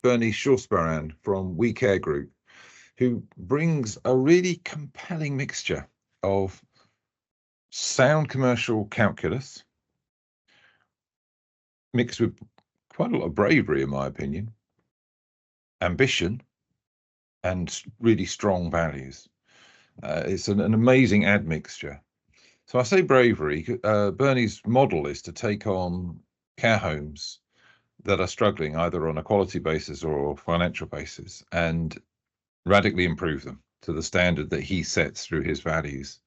Bernie Suresparan from We Care Group, who brings a really compelling mixture of sound commercial calculus mixed with quite a lot of bravery, in my opinion, ambition, and really strong values. It's an amazing admixture. So I say bravery. Bernie's model is to take on care homes that are struggling either on a quality basis or financial basis and radically improve them to the standard that he sets through his values.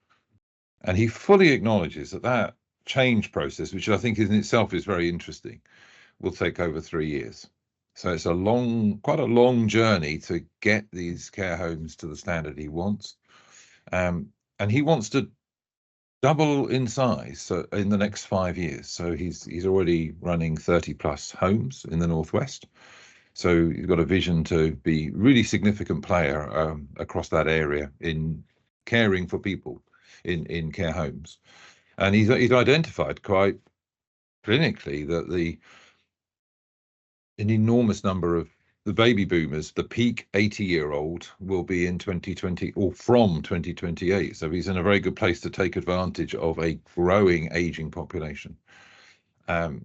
And he fully acknowledges that that change process, which I think in itself is very interesting, will take over 3 years. So it's quite a long journey to get these care homes to the standard he wants. And he wants to double in size in the next 5 years. So he's already running 30 plus homes in the Northwest. So he's got a vision to be really significant player across that area in caring for people in care homes. And he's identified quite clinically that an enormous number of the baby boomers, the peak 80-year-old, will be in 2020 or from 2028. So he's in a very good place to take advantage of a growing aging population. But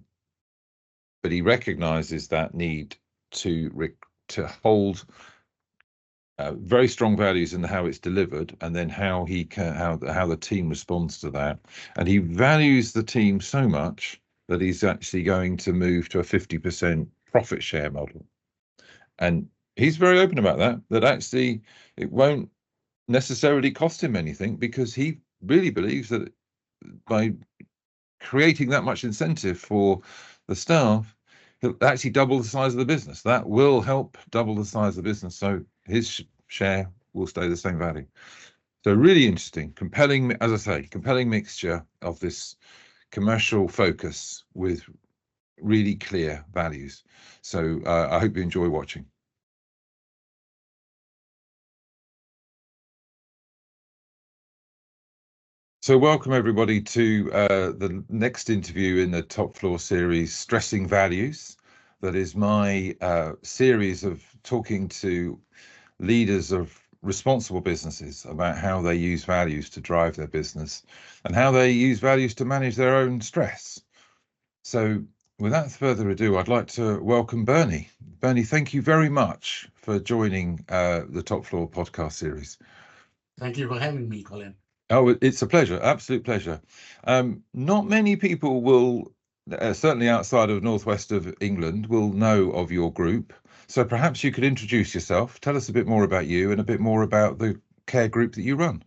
he recognizes that need to hold very strong values in how it's delivered, and then how the team responds to that. And he values the team so much that he's actually going to move to a 50% profit share model. And he's very open about that actually it won't necessarily cost him anything, because he really believes that by creating that much incentive for the staff, he'll actually double the size of the business. That will help double the size of the business. So his share will stay the same value. So really interesting, compelling, as I say, compelling mixture of this commercial focus with really clear values. So I hope you enjoy watching. So welcome everybody to the next interview in the Top Floor series, Stressing Values. That is my series of talking to leaders of responsible businesses about how they use values to drive their business and how they use values to manage their own stress. So without further ado, I'd like to welcome Bernie. Bernie, thank you very much for joining the Top Floor podcast series. Thank you for having me, Colin. Oh, it's a pleasure, absolute pleasure. Not many people will, certainly outside of northwest of England, will know of your group. So perhaps you could introduce yourself, tell us a bit more about you and a bit more about the care group that you run.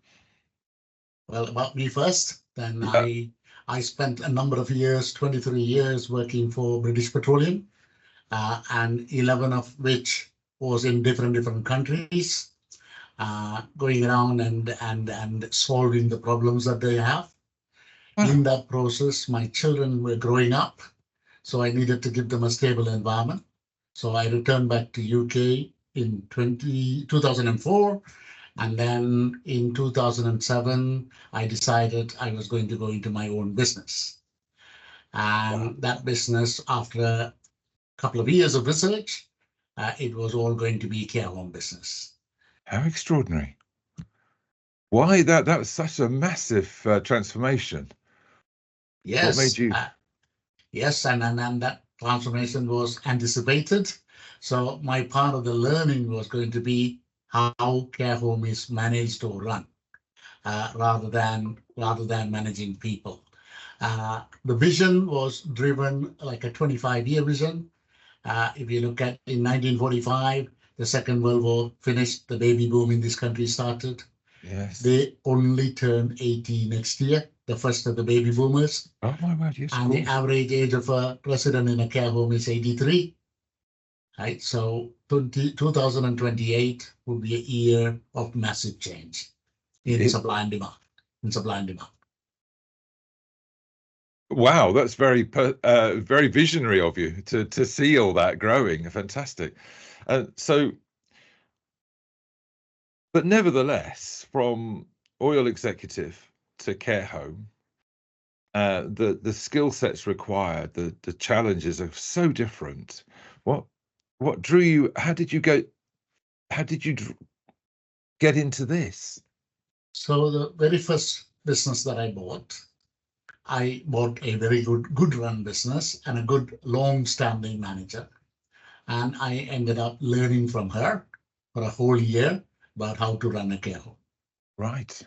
Well, about me first, then yeah. I spent a number of years, 23 years, working for British Petroleum, and 11 of which was in different countries, going around and solving the problems that they have. Wow. In that process, my children were growing up, so I needed to give them a stable environment. So I returned back to UK in 2004. And then in 2007, I decided I was going to go into my own business. And wow. That business, after a couple of years of research, it was all going to be care home business. How extraordinary. Why that was such a massive transformation? Yes. What made you? Yes, and that transformation was anticipated. So my part of the learning was going to be how care home is managed or run, rather than managing people. The vision was driven like a 25-year vision. If you look at in 1945, the Second World War finished, the baby boom in this country started. Yes. They only turn 80 next year, the first of the baby boomers. Oh my word, yes. And the average age of a resident in a care home is 83. Right, so 2028 will be a year of massive change in supply and demand. Wow, that's very visionary of you to see all that growing. Fantastic. But nevertheless, from oil executive to care home, the skill sets required, the challenges are so different. what drew you? How did you go? How did you get into this? So the very first business that I bought a very good run business and a good long-standing manager. And I ended up learning from her for a whole year about how to run a care home. Right.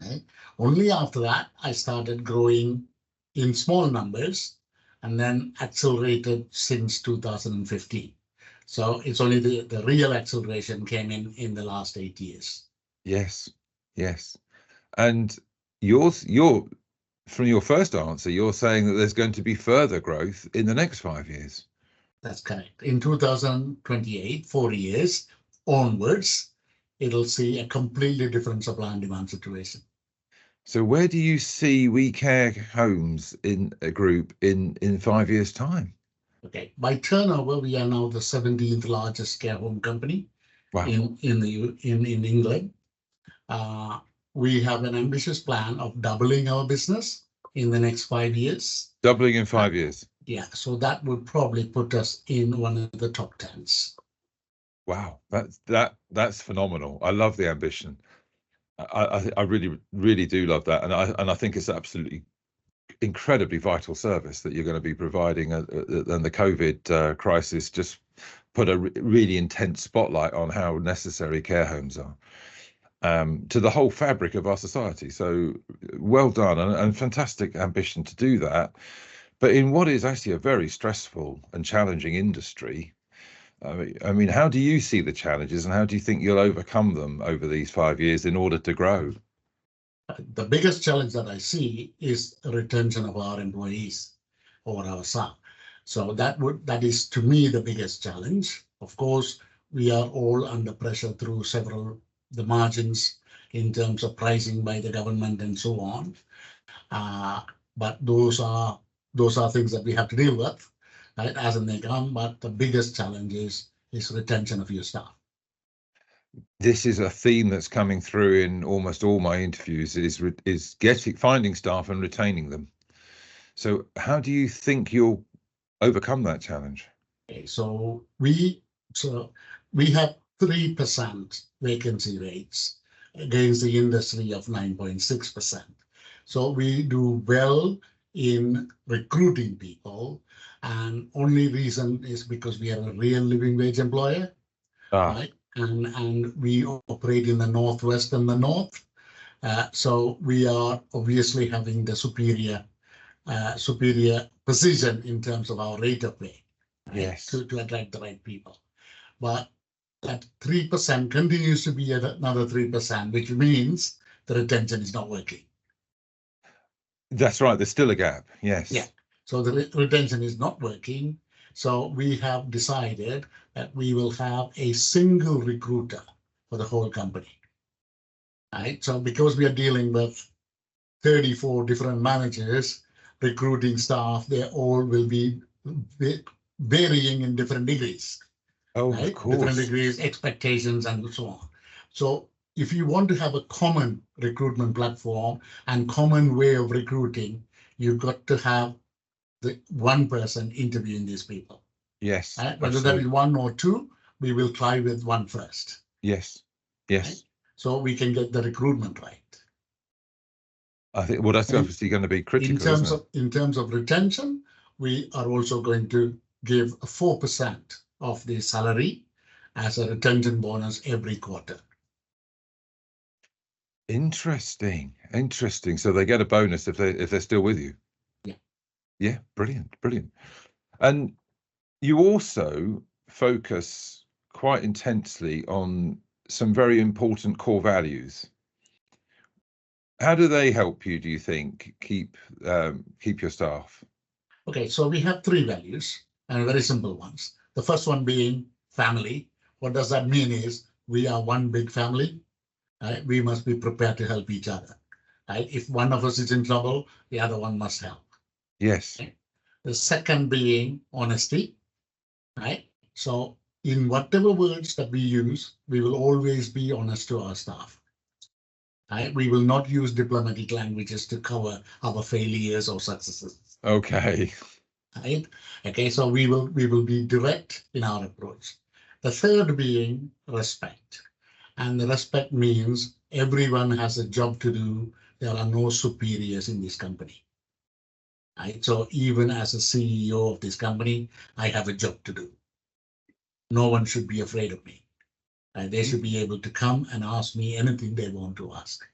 Right? Only after that, I started growing in small numbers and then accelerated since 2015. So it's only the real acceleration came in the last 8 years. Yes. Yes. And you're from your first answer, you're saying that there's going to be further growth in the next 5 years. That's correct. In 2028, 4 years onwards, it'll see a completely different supply and demand situation. So where do you see We Care Homes in a group in 5 years' time? Okay, by turnover, we are now the 17th largest care home company Wow. in England. We have an ambitious plan of doubling our business in the next 5 years. Doubling in 5 years. Yeah, so that would probably put us in one of the top 10s. Wow, that's phenomenal. I love the ambition. I really do love that, and I think it's absolutely incredibly vital service that you're going to be providing, and the COVID crisis just put a really intense spotlight on how necessary care homes are to the whole fabric of our society. So well done, and fantastic ambition to do that. But in what is actually a very stressful and challenging industry, I mean, how do you see the challenges, and how do you think you'll overcome them over these 5 years in order to grow? The biggest challenge that I see is retention of our employees or our staff. So that is to me the biggest challenge. Of course, we are all under pressure through the margins in terms of pricing by the government and so on. But those are things that we have to deal with, right, as and they come. But the biggest challenge is retention of your staff. This is a theme that's coming through in almost all my interviews, is finding staff and retaining them. So how do you think you'll overcome that challenge? Okay, so we have 3% vacancy rates against the industry of 9.6%. So we do well in recruiting people, and only reason is because we are a real living wage employer, right? And we operate in the Northwest and the North. So we are obviously having the superior position in terms of our rate of pay, right? Yes. To attract the right people. But that 3% continues to be another 3%, which means the retention is not working. That's right. There's still a gap. Yes. Yeah. So the retention is not working. So we have decided that we will have a single recruiter for the whole company. Right. So because we are dealing with 34 different managers recruiting staff, they all will be varying in different degrees. Oh, right? Of course. Different degrees, expectations, and so on. So if you want to have a common recruitment platform and common way of recruiting, you've got to have the one person interviewing these people. Yes. Right? Whether that is one or two, we will try with one first. Yes. Yes. Right? So we can get the recruitment right. I think that's obviously going to be critical. In terms of retention, we are also going to give 4% of the salary as a retention bonus every quarter. Interesting. So they get a bonus if they're still with you. Yeah. Yeah. Brilliant. And you also focus quite intensely on some very important core values. How do they help you, do you think, keep your staff? Okay, so we have 3 values, and very simple ones. The first one being family. What does that mean is we are one big family. Right? We must be prepared to help each other. Right? If one of us is in trouble, the other one must help. Yes. Okay? The second being honesty. Right? So in whatever words that we use, we will always be honest to our staff. Right? We will not use diplomatic languages to cover our failures or successes. Okay. right? Okay, so we will be direct in our approach. The third being respect. And the respect means everyone has a job to do. There are no superiors in this company. Right? So even as a CEO of this company, I have a job to do. No one should be afraid of me. They should be able to come and ask me anything they want to ask.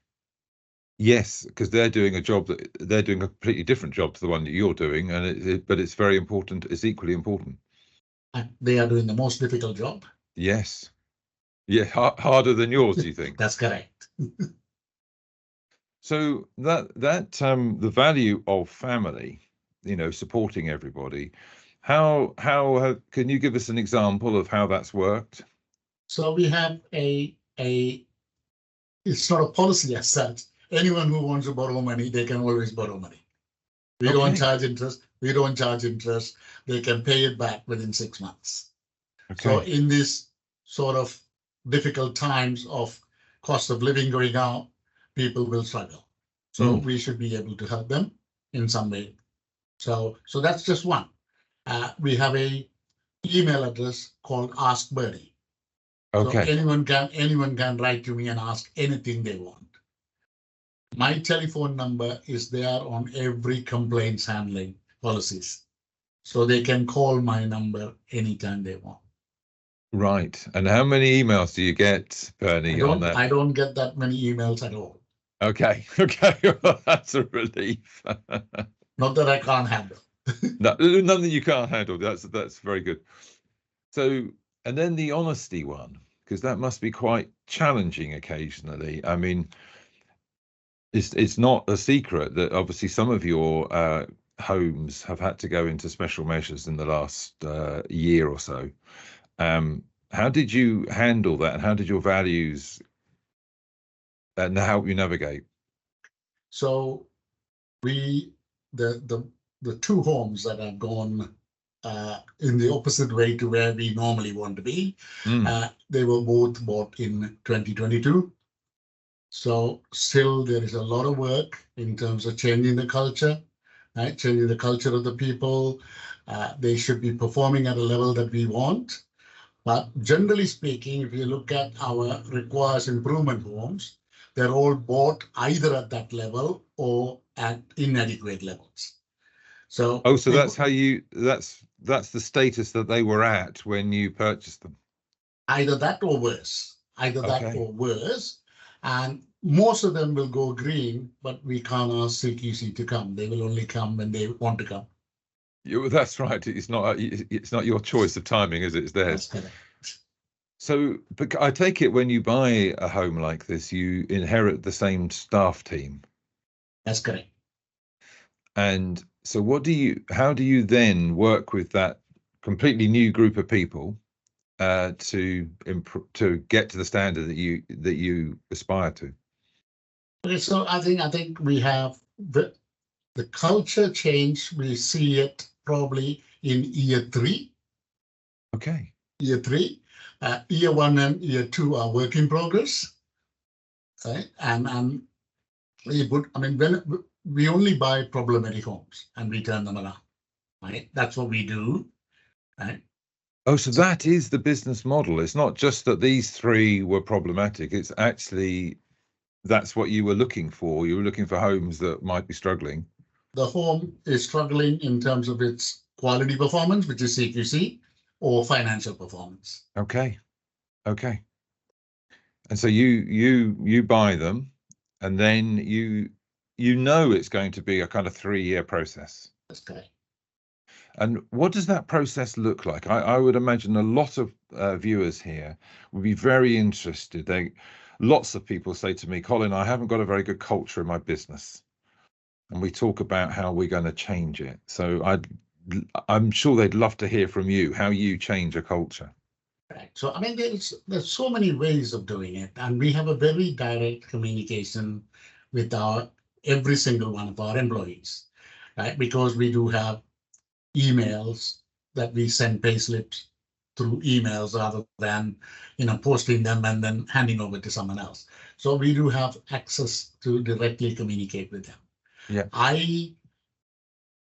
Yes, because they're doing a job that they're doing a completely different job to the one that you're doing, and but it's very important. It's equally important. And they are doing the most difficult job. Yes, yeah, harder than yours. Do you think? That's correct. So that the value of family, supporting everybody. How can you give us an example of how that's worked? So we have it's not a policy as such. Anyone who wants to borrow money, they can always borrow money. We don't charge interest. We don't charge interest. They can pay it back within 6 months. So in this sort of difficult times of cost of living going up, people will struggle. So we should be able to help them in some way. So that's just one. We have a email address called Ask Bernie. Okay. So anyone can write to me and ask anything they want. My telephone number is there on every complaints handling policies. So they can call my number anytime they want. Right. And how many emails do you get, Bernie, on that? I don't get that many emails at all. Okay. Okay. Well, that's a relief. Not that I can't handle. No, none that you can't handle. That's very good. So, and then the honesty one, because that must be quite challenging occasionally. I mean, it's not a secret that obviously some of your homes have had to go into special measures in the last year or so. How did you handle that, and how did your values help you navigate? So the two homes that have gone in the opposite way to where we normally want to be, they were both bought in 2022. So still there is a lot of work in terms of changing the culture, right? Changing the culture of the people. They should be performing at a level that we want. But generally speaking, if you look at our requires improvement homes, they're all bought either at that level or at inadequate levels. So that's how that's the status that they were at when you purchased them. Either that or worse. That or worse. And most of them will go green, but we can't ask CQC to come. They will only come when they want to come. That's right. It's not your choice of timing, is it? It's theirs. That's correct. So, but I take it when you buy a home like this, you inherit the same staff team. That's correct. And so how do you then work with that completely new group of people to get to the standard that you aspire to? Okay, so I think we have the culture change. We see it probably in year 3. Okay. Year 3, year 1 and year 2 are work in progress. Right, and when we only buy problematic homes and we turn them around. Right, that's what we do. Right. Oh, so that is the business model. It's not just that these 3 were problematic. It's actually that's what you were looking for. You were looking for homes that might be struggling. The home is struggling in terms of its quality performance, which is CQC, or financial performance. Okay. And so you buy them, and then you it's going to be a kind of 3-year process. That's correct. And what does that process look like? I would imagine a lot of viewers here would be very interested. Lots of people say to me, Colin, I haven't got a very good culture in my business. And we talk about how we're going to change it. So I'm sure they'd love to hear from you how you change a culture. Right. So I mean, there's so many ways of doing it, and we have a very direct communication with every single one of our employees, right? Because we do have emails that we send payslips through emails rather than posting them and then handing over to someone else. So we do have access to directly communicate with them. Yeah. I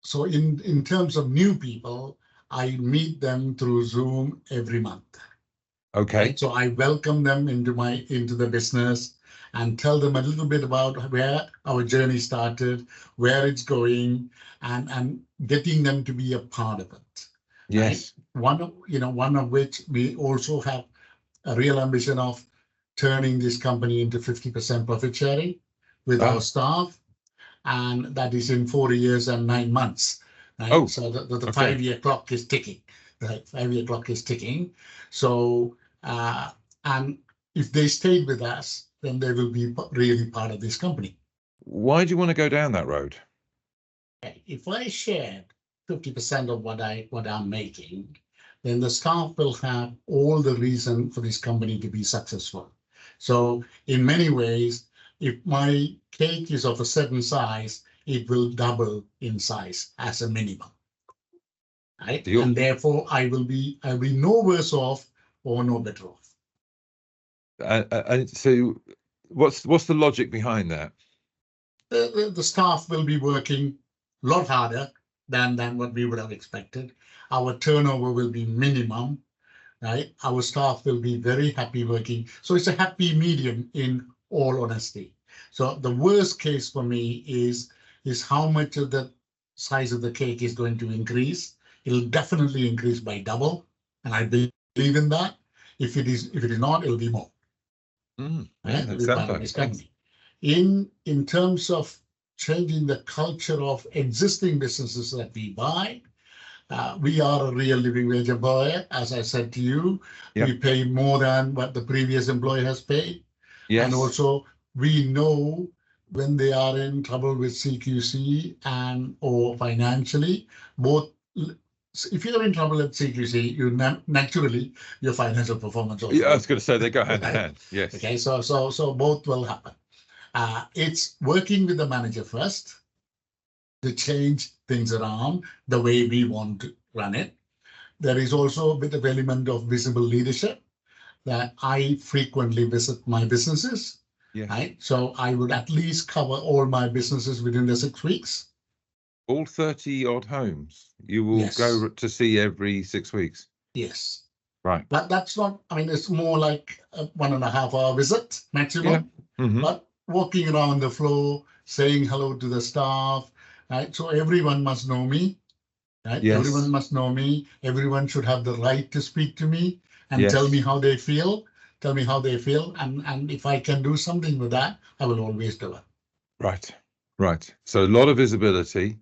So in terms of new people, I meet them through Zoom every month. Okay. Right? So I welcome them into the business and tell them a little bit about where our journey started, where it's going, and getting them to be a part of it. Yes. Right? One of which we also have a real ambition of turning this company into 50% profit sharing with our staff, and that is in 4 years and 9 months. Right? Oh, so the okay. 5-year clock is ticking. Right, 5-year clock is ticking. So and if they stayed with us, then they will be really part of this company. Why do you want to go down that road? If I shared 50% of what I'm making, then the staff will have all the reason for this company to be successful. So in many ways, if my cake is of a certain size, it will double in size as a minimum. Right? And therefore I will be no worse off or no better off. So what's the logic behind that? The staff will be working a lot harder than what we would have expected. Our turnover will be minimum, right? Our staff will be very happy working. So it's a happy medium in all honesty. So the worst case for me is how much of the size of the cake is going to increase. It'll definitely increase by double, and I believe in that. If it is not, it'll be more. Yeah, that sounds like it. In terms of changing the culture of existing businesses that we buy, we are a real living wage employer. As I said to you, we pay more than what the previous employer has paid. Yes. And also, we know when they are in trouble with CQC or financially, both. If you're in trouble at CQC, you naturally your financial performance also. Yeah, I was going to say they go hand in hand. Yes. Okay, so both will happen. It's working with the manager first to change things around the way we want to run it. There is also a bit of element of visible leadership that I frequently visit my businesses. Yes. Right? So I would at least cover all my businesses within the 6 weeks. All 30 odd homes you will go to see every 6 weeks? Yes. Right. But that's not, it's more like a 1.5 hour visit maximum. But walking around the floor, saying hello to the staff, right? So everyone must know me, right? Yes. Everyone must know me. Everyone should have the right to speak to me and tell me how they feel. And if I can do something with that, I will always do it. Right. So a lot of visibility.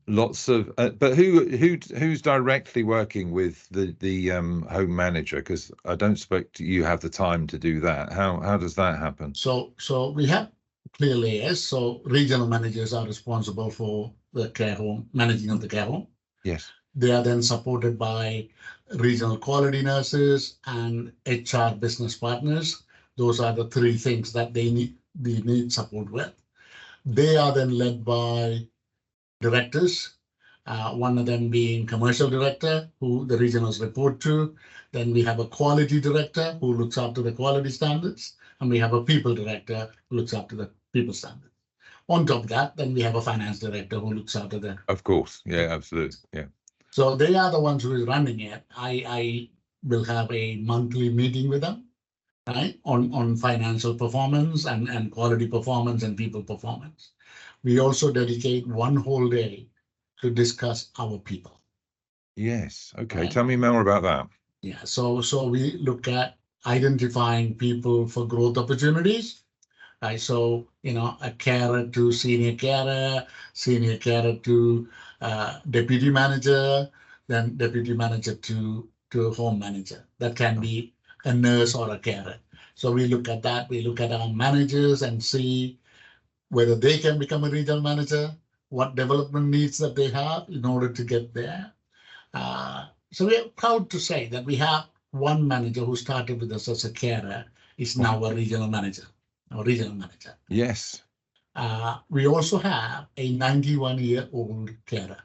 Lots of but who's directly working with the home manager? Because I don't expect you have the time to do that. How does that happen? So we have clear layers. So regional managers are responsible for the care home, managing of the care home. Yes. They are then supported by regional quality nurses and HR business partners. Those are the 3 things that they need support with. They are then led by directors, one of them being commercial director, who the regionals report to. Then we have a quality director who looks after the quality standards, and we have a people director who looks after the people standards. On top of that, then we have a finance director who looks after the. Of course, yeah, absolutely, yeah. So they are the ones who is running it. I will have a monthly meeting with them, right, on financial performance and quality performance and people performance. We also dedicate one whole day to discuss our people. Yes. Okay. Right. Tell me more about that. Yeah. So we look at identifying people for growth opportunities. Right. So, a carer to senior carer to deputy manager, then deputy manager to home manager. That can be a nurse or a carer. So we look at that. We look at our managers and see whether they can become a regional manager, what development needs that they have in order to get there. So we are proud to say that we have one manager who started with us as a carer, is now a regional manager. Yes. We also have a 91-year-old carer.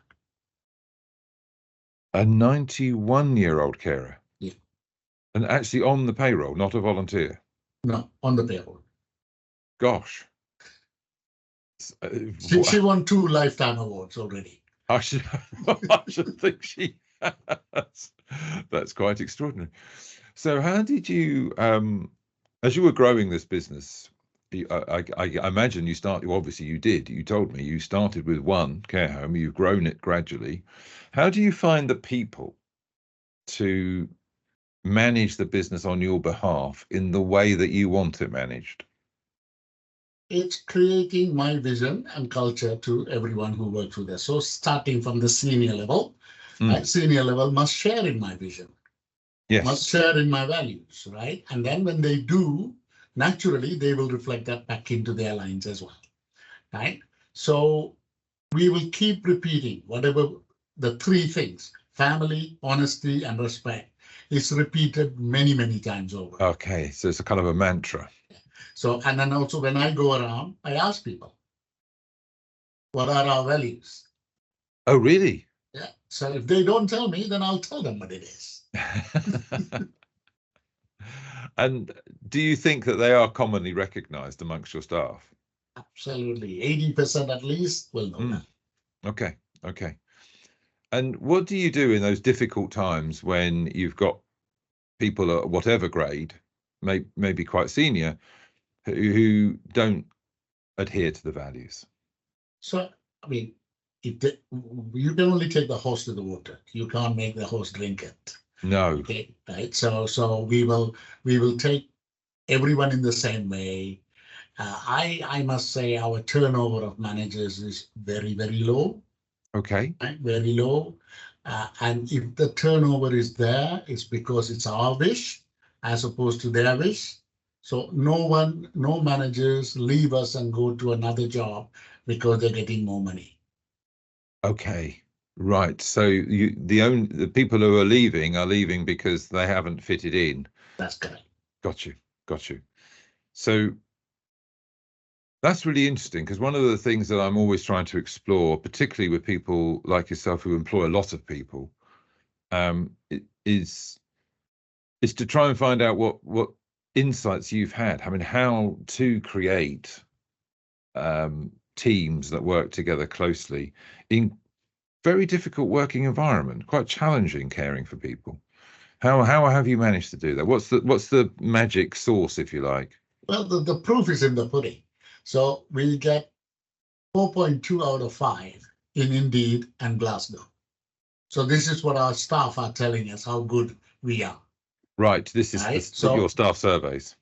A 91-year-old carer? Yeah. And actually on the payroll, not a volunteer? No, on the payroll. Gosh. She won 2 lifetime awards already. I should, I should think she has. That's quite extraordinary. So how did you, as you were growing this business, I imagine you started, obviously you did, you told me you started with one care home, you've grown it gradually. How do you find the people to manage the business on your behalf in the way that you want it managed? It's creating my vision and culture to everyone who works with us. So starting from the senior level, senior level must share in my vision. Yes. Must share in my values, right? And then when they do, naturally, they will reflect that back into their lines as well, right? So we will keep repeating whatever the 3 things, family, honesty, and respect, is repeated many, many times over. Okay, so it's a kind of a mantra. So, and then also when I go around, I ask people, what are our values? Oh, really? Yeah. So if they don't tell me, then I'll tell them what it is. And do you think that they are commonly recognized amongst your staff? Absolutely. 80% at least will know that. Okay. Okay. And what do you do in those difficult times when you've got people at whatever grade, maybe quite senior, who don't adhere to the values? So, I mean, you can only take the horse to the water. You can't make the horse drink it. No. Okay, right. So we will take everyone in the same way. I must say our turnover of managers is very, very low. Okay. Right? Very low. And if the turnover is there, it's because it's our wish as opposed to their wish. So no managers leave us and go to another job because they're getting more money. Okay. Right. So the people who are leaving because they haven't fitted in. That's correct. Got you. Got you. So that's really interesting, because one of the things that I'm always trying to explore, particularly with people like yourself who employ a lot of people, is to try and find out what insights you've had. I mean, how to create teams that work together closely in very difficult working environment, quite challenging caring for people. How have you managed to do that? What's the magic sauce, if you like? Well, the proof is in the pudding. So we get 4.2 out of 5 in Indeed and Glasgow. So this is what our staff are telling us, how good we are. Right. This is right? Your staff surveys.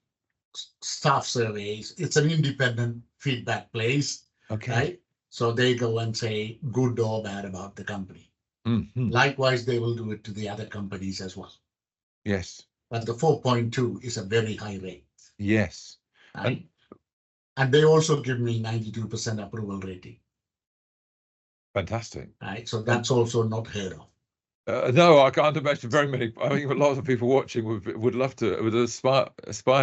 Staff surveys. It's an independent feedback place. Okay. Right? So they go and say good or bad about the company. Mm-hmm. Likewise, they will do it to the other companies as well. Yes. But the 4.2 is a very high rate. Yes. Right? And they also give me 92% approval rating. Fantastic. Right. So that's also not heard of. No, I can't imagine very many. I think a lot of people watching would love to, would aspire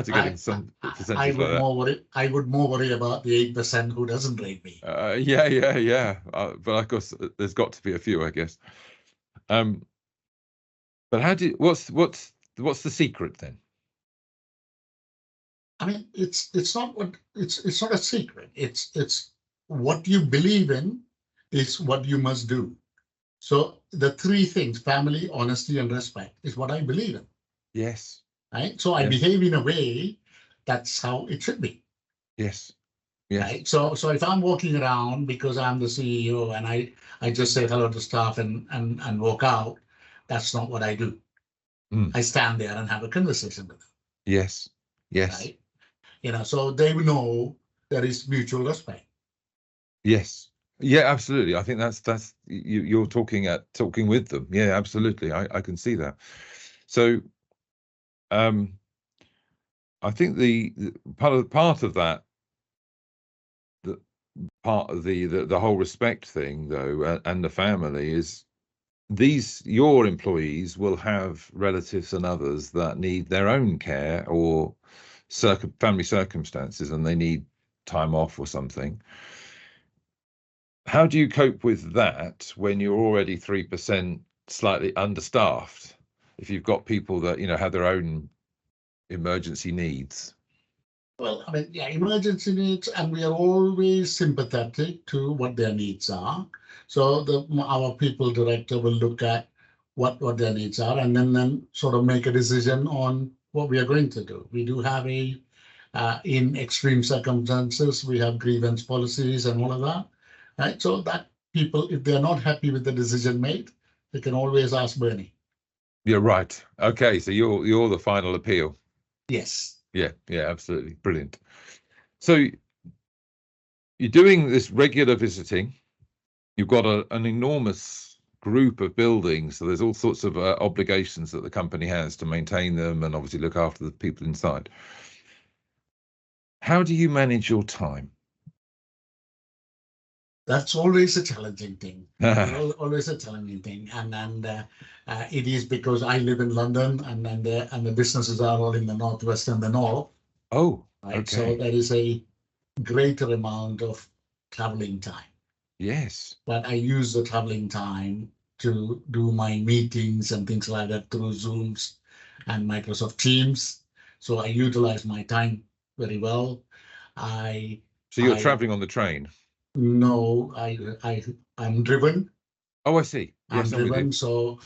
to getting some percentage like that. I would more worry about the 8% who doesn't rate me. Yeah. But of course, there's got to be a few, I guess. But what's the secret then? I mean, it's not a secret. It's what you believe in is what you must do. So the 3 things, family, honesty, and respect, is what I believe in. Yes. Right. So I behave in a way that's how it should be. Yes. Yes. Right. So if I'm walking around because I'm the CEO and I just say hello to staff and walk out, that's not what I do. I stand there and have a conversation with them. Yes. Yes. Right. So they know there is mutual respect. Yes. Yeah, absolutely. I think that's you're talking with them. Yeah, absolutely. I can see that. So I think the part of that, the part of the whole respect thing though, and the family, is your employees will have relatives and others that need their own care or family circumstances, and they need time off or something. How do you cope with that when you're already 3% slightly understaffed? If you've got people that have their own emergency needs. Well, I mean, yeah, emergency needs, and we are always sympathetic to what their needs are. So our people director will look at what their needs are, and then sort of make a decision on what we are going to do. We do have in extreme circumstances, we have grievance policies and all of that, right? So that people, if they're not happy with the decision made, they can always ask Bernie. You're right. Okay, so you're the final appeal. Yes. Yeah, absolutely. Brilliant. So you're doing this regular visiting. You've got an enormous group of buildings, so there's all sorts of obligations that the company has to maintain them and obviously look after the people inside. How do you manage your time? That's always a challenging thing. Always a challenging thing, and it is because I live in London, and the businesses are all in the northwest and the north. Oh, right. Okay. So there is a greater amount of traveling time. Yes. But I use the traveling time to do my meetings and things like that through Zooms and Microsoft Teams. So I utilize my time very well. So you're traveling on the train? No, I'm driven. Oh, I see. Yes, I'm driven, so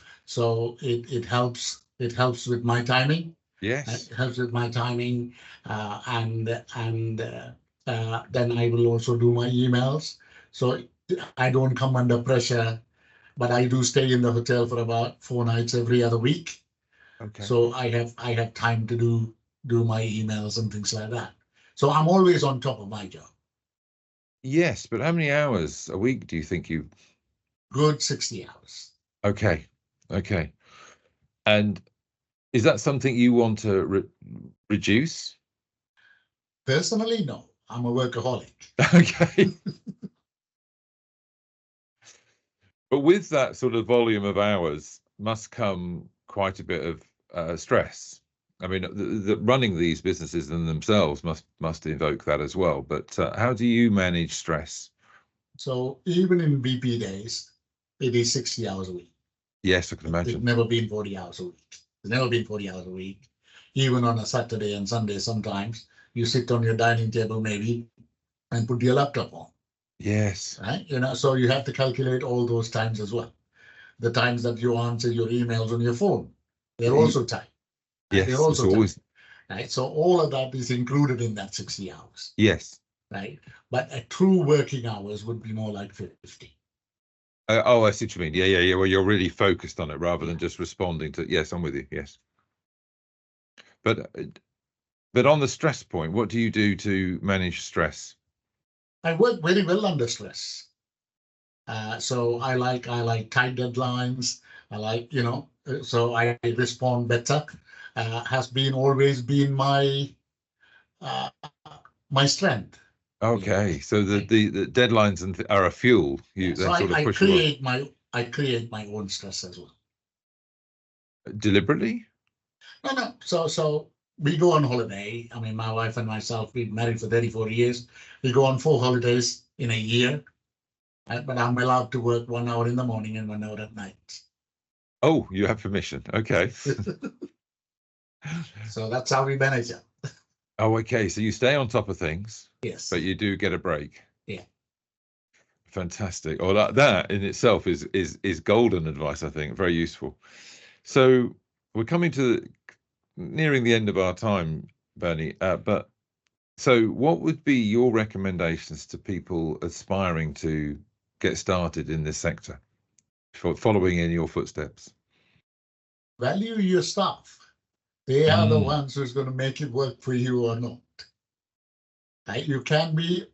it helps with my timing. Yes. It helps with my timing, and then I will also do my emails. So I don't come under pressure, but I do stay in the hotel for about 4 nights every other week. Okay. So I have time to do my emails and things like that. So I'm always on top of my job. Yes, but how many hours a week do you think you? Good 60 hours. Okay. And is that something you want to reduce? Personally, no. I'm a workaholic. Okay. But with that sort of volume of hours must come quite a bit of stress. I mean, the running these businesses in themselves must evoke that as well. But how do you manage stress? So even in BP days, it is 60 hours a week. Yes, I can imagine. It's never been 40 hours a week. It's never been 40 hours a week. Even on a Saturday and Sunday, sometimes you sit on your dining table maybe and put your laptop on. Yes. Right? So you have to calculate all those times as well. The times that you answer your emails on your phone, they're also time. Yes, they're also always. time. Right? So all of that is included in that 60 hours. Yes. Right? But a true working hours would be more like 50. Oh, I see what you mean. Yeah. Well, you're really focused on it rather than just responding to. Yes, I'm with you. Yes. But on the stress point, what do you do to manage stress? I work very well under stress. So I like tight deadlines. I like, so I respond better. Has always been my strength. Okay, so the deadlines are a fuel. They sort of push you on. I create my own stress as well. Deliberately? No. So we go on holiday. I mean, my wife and myself, we've been married for 34 years. We go on 4 holidays in a year, but I'm allowed to work 1 hour in the morning and 1 hour at night. Oh, you have permission. Okay. So that's how we manage it. Oh, okay. So you stay on top of things. Yes. But you do get a break. Yeah. Fantastic. Oh, that in itself is golden advice, I think. Very useful. So we're coming to nearing the end of our time, Bernie. But so what would be your recommendations to people aspiring to get started in this sector, for following in your footsteps? Value your staff. They are the ones who's going to make it work for you or not. Right? You can be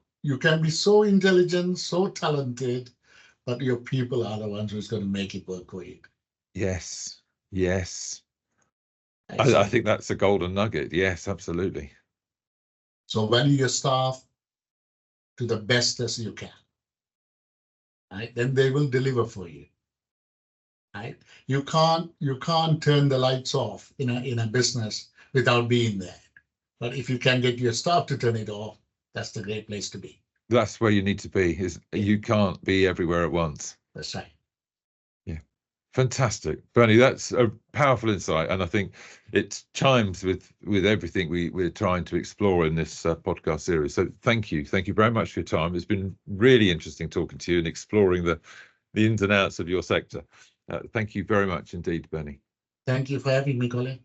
so intelligent, so talented, but your people are the ones who's going to make it work for you. Yes. I think that's a golden nugget. Yes, absolutely. So value your staff to the best as you can. Right? Then they will deliver for you. Right? You can't turn the lights off in a business without being there. But if you can get your staff to turn it off, that's the great place to be. That's where you need to be. You can't be everywhere at once. That's right. Yeah. Fantastic, Bernie. That's a powerful insight, and I think it chimes with everything we're trying to explore in this podcast series. So thank you very much for your time. It's been really interesting talking to you and exploring the ins and outs of your sector. Thank you very much indeed, Bernie. Thank you for having me, Colin.